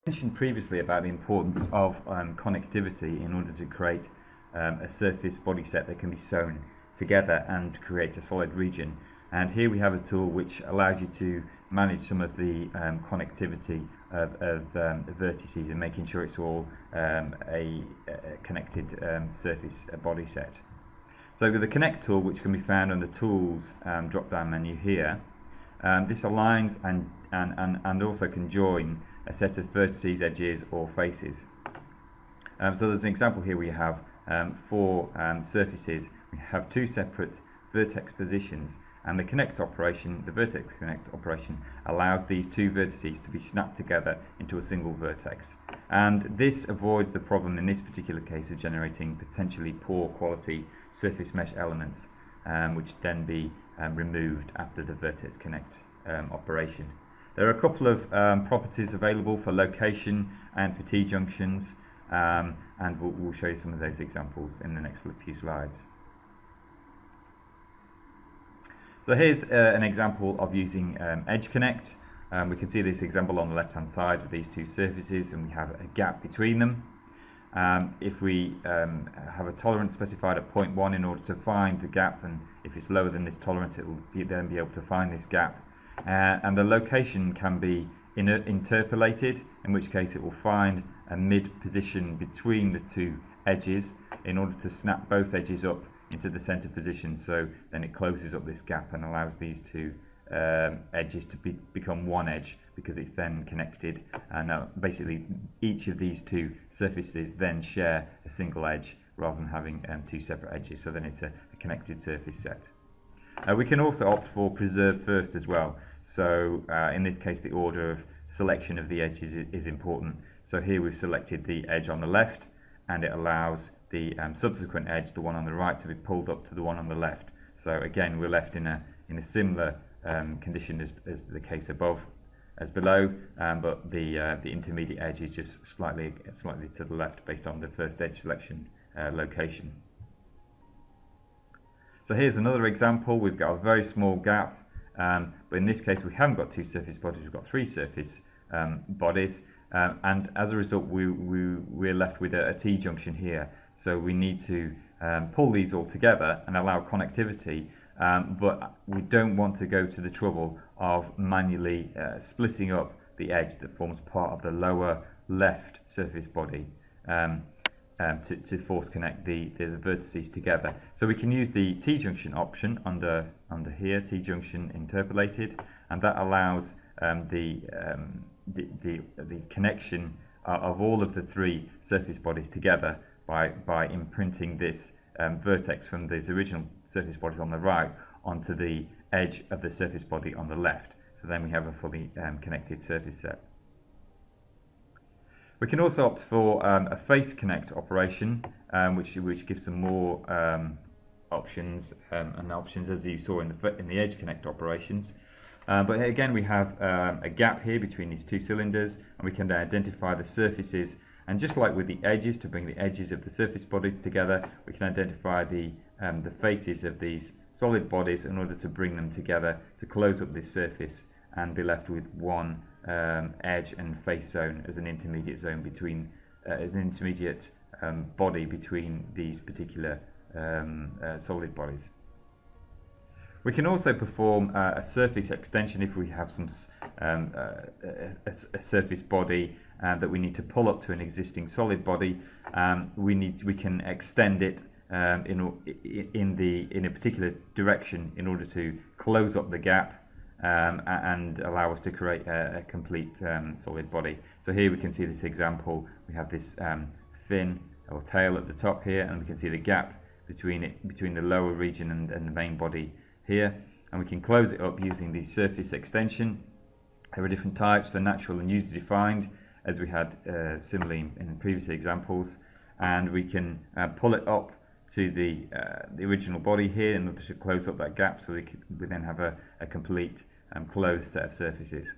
Mentioned previously about the importance of connectivity in order to create a surface body set that can be sewn together and create a solid region. And here we have a tool which allows you to manage some of the connectivity of vertices and making sure it's all a connected surface body set. So with the Connect tool, which can be found on the Tools drop down menu here, this aligns and also can join a set of vertices, edges or faces. So there's an example here. We have four surfaces. We have two separate vertex positions, and the connect operation, the vertex connect operation, allows these two vertices to be snapped together into a single vertex. And this avoids the problem in this particular case of generating potentially poor quality surface mesh elements, which then be removed after the vertex connect operation. There are a couple of properties available for location and for T-junctions, and we'll show you some of those examples in the next few slides. So here's an example of using Edge Connect. We can see this example on the left hand side of these two surfaces, and we have a gap between them. If we have a tolerance specified at 0.1 in order to find the gap, and if it's lower than this tolerance, it will then be able to find this gap. And the location can be interpolated, in which case it will find a mid position between the two edges in order to snap both edges up into the center position. So then it closes up this gap and allows these two edges to become one edge, because it's then connected, and basically each of these two surfaces then share a single edge rather than having two separate edges. So then it's a connected surface set. We can also opt for preserve first as well. So in this case, the order of selection of the edges is important. So here we've selected the edge on the left, and it allows the subsequent edge, the one on the right, to be pulled up to the one on the left. So again, we're left in a similar condition as the case above as below, but the intermediate edge is just slightly to the left based on the first edge selection location. So here's another example. We've got a very small gap, but in this case we haven't got two surface bodies, we've got three surface bodies, and as a result we're left with a T-junction here. So we need to pull these all together and allow connectivity, but we don't want to go to the trouble of manually splitting up the edge that forms part of the lower left surface body to force connect the vertices together. So we can use the T-junction option under here, T-junction interpolated, and that allows the connection of all of the three surface bodies together by imprinting this vertex from these original surface bodies on the right onto the edge of the surface body on the left. So then we have a fully connected surface set. We can also opt for a face connect operation, which gives some more options and options as you saw in the edge connect operations. But again, we have a gap here between these two cylinders, and we can identify the surfaces. And just like with the edges, to bring the edges of the surface bodies together, we can identify the faces of these solid bodies in order to bring them together to close up this surface and be left with one edge and face zone as an intermediate zone between body between these particular solid bodies. We can also perform a surface extension if we have some a surface body that we need to pull up to an existing solid body. We can extend it in a particular direction in order to close up the gap and allow us to create a complete solid body. So here we can see this example. We have this fin or tail at the top here, and we can see the gap between the lower region and the main body here, and we can close it up using the surface extension. There are different types for natural and user defined, as we had similarly in previous examples, and we can pull it up to the original body here in order to close up that gap, so we then have a complete closed set of surfaces.